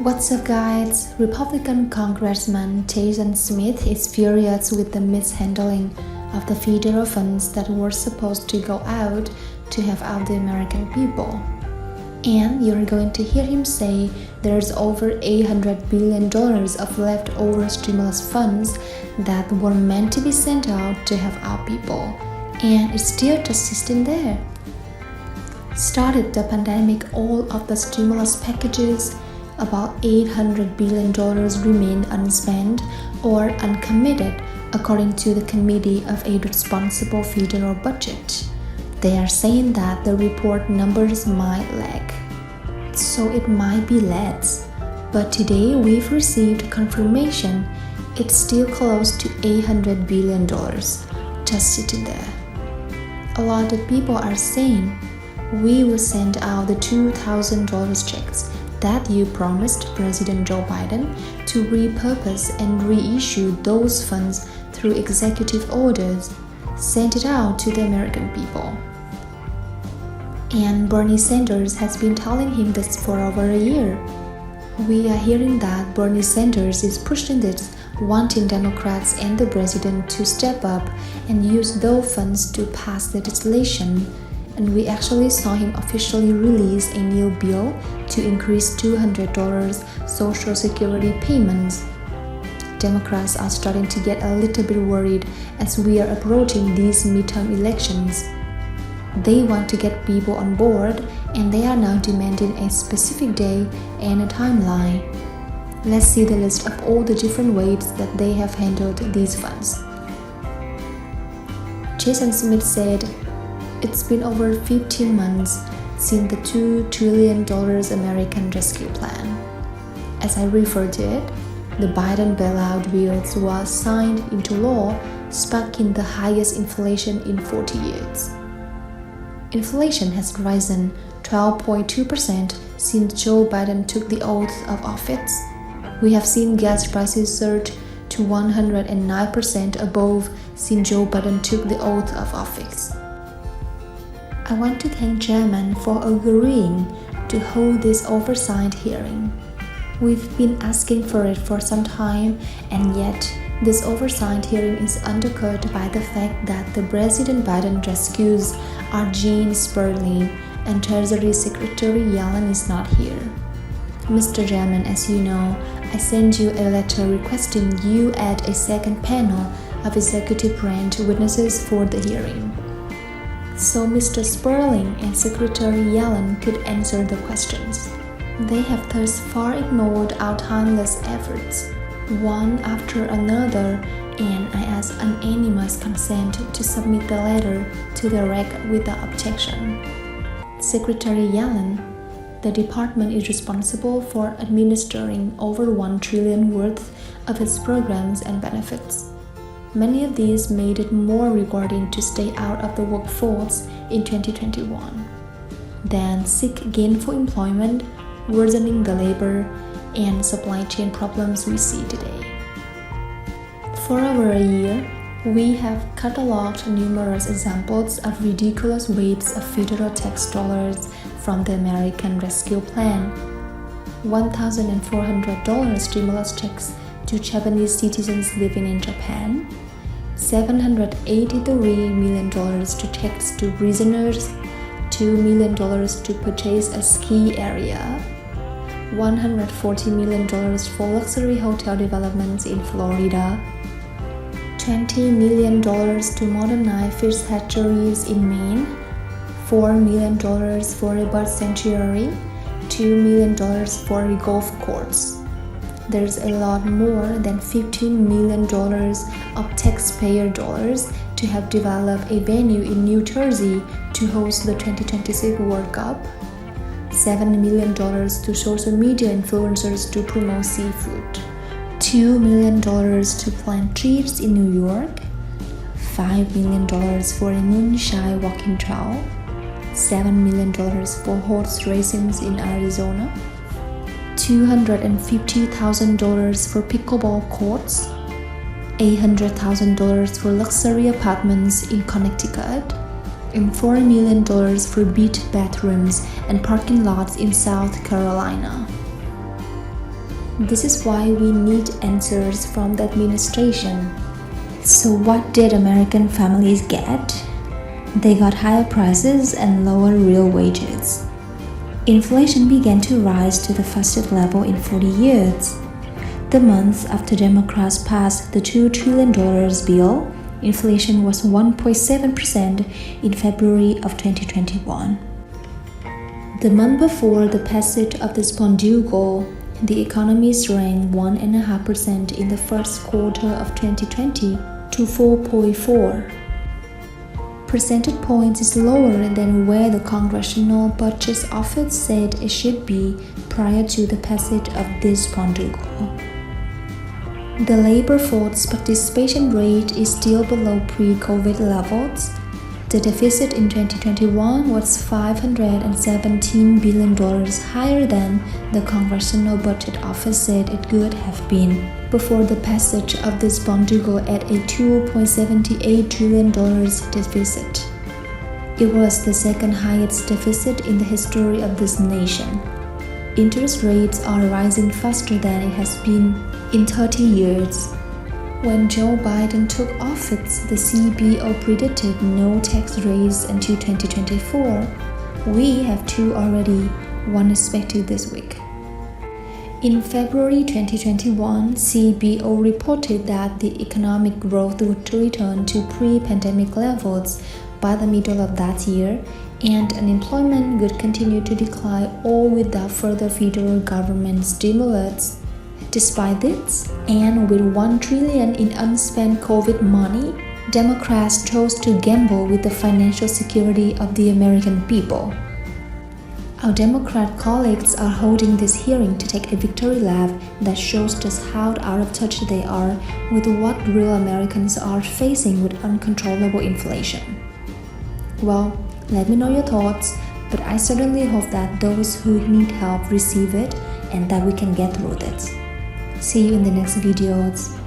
What's up, guys? Republican Congressman Jason Smith is furious with the mishandling of the federal funds that were supposed to go out to help out the American people. And you're going to hear him say there's over $800 billion of leftover stimulus funds that were meant to be sent out to help our people, and it's still just sitting there. Started the pandemic, all of the stimulus packages, about $800 billion remained unspent or uncommitted, according to the Committee of a Responsible Federal Budget. They are saying that the report numbers might lag, so it might be less. But today we've received confirmation it's still close to $800 billion, just sitting there. A lot of people are saying, we will send out the $2,000 checks that you promised President Joe Biden to repurpose and reissue those funds through executive orders. Send it out to the American people. And Bernie Sanders has been telling him this for over a year. We are hearing that Bernie Sanders is pushing this, wanting Democrats and the president to step up and use those funds to pass legislation. And we actually saw him officially release a new bill to increase $200 Social Security payments. Democrats are starting to get a little bit worried as we are approaching these midterm elections. They want to get people on board, and they are now demanding a specific day and a timeline. Let's see the list of all the different ways that they have handled these funds. Jason Smith said, it's been over 15 months since the $2 trillion American Rescue Plan. As I refer to it, the Biden bailout bills was signed into law, sparking the highest inflation in 40 years. Inflation has risen 12.2% since Joe Biden took the oath of office. We have seen gas prices surge to 109% above since Joe Biden took the oath of office. I want to thank Chairman for agreeing to hold this oversight hearing. We've been asking for it for some time, and yet this oversight hearing is undercut by the fact that the President Biden rescues are Gene Sperling and Treasury Secretary Yellen is not here. Mr. Chairman, as you know, I sent you a letter requesting you add a second panel of executive branch witnesses for the hearing, so Mr. Sperling and Secretary Yellen could answer the questions. They have thus far ignored our timeless efforts, one after another, and I ask unanimous consent to submit the letter to the REC without objection. Secretary Yellen, the department is responsible for administering over $1 trillion worth of its programs and benefits. Many of these made it more rewarding to stay out of the workforce in 2021 than seek gainful employment, worsening the labor and supply chain problems we see today. For over a year, we have cataloged numerous examples of ridiculous wastes of federal tax dollars from the American Rescue Plan. $1,400 stimulus checks to Japanese citizens living in Japan, $783 million to checks to prisoners, $2 million to purchase a ski area, $140 million for luxury hotel developments in Florida, $20 million to modernize fish hatcheries in Maine, $4 million for a bird sanctuary, $2 million for golf courses. There's a lot more than $15 million of taxpayer dollars to help develop a venue in New Jersey to host the 2026 World Cup, $7 million to social media influencers to promote seafood, $2 million to plant trees in New York, $5 million for a moonshine walking trail, $7 million for horse racing in Arizona, $250,000 for pickleball courts, $800,000 for luxury apartments in Connecticut, and $4 million for beach bathrooms and parking lots in South Carolina. This is why we need answers from the administration. So what did American families get? They got higher prices and lower real wages. Inflation began to rise to the fastest level in 40 years. The month after Democrats passed the $2 trillion bill, inflation was 1.7% in February of 2021. The month before the passage of the Spending goal, the economy shrank 1.5% in the first quarter of 2020 to 4.4 percentage points is lower than where the Congressional Budget Office said it should be prior to the passage of this Spending goal. The labor force participation rate is still below pre-COVID levels. The deficit in 2021 was $517 billion higher than the Congressional Budget Office said it could have been before the passage of the Spending goal at a $2.78 trillion deficit. It was the second highest deficit in the history of this nation. Interest rates are rising faster than it has been in 30 years. When Joe Biden took office, the CBO predicted no tax raise until 2024. We have two already, one expected this week. In February 2021, CBO reported that the economic growth would return to pre-pandemic levels by the middle of that year, and unemployment would continue to decline all without further federal government stimulus. Despite this, and with $1 trillion in unspent COVID money, Democrats chose to gamble with the financial security of the American people. Our Democrat colleagues are holding this hearing to take a victory lap that shows just how out of touch they are with what real Americans are facing with uncontrollable inflation. Well, let me know your thoughts, but I certainly hope that those who need help receive it and that we can get through this. See you in the next videos.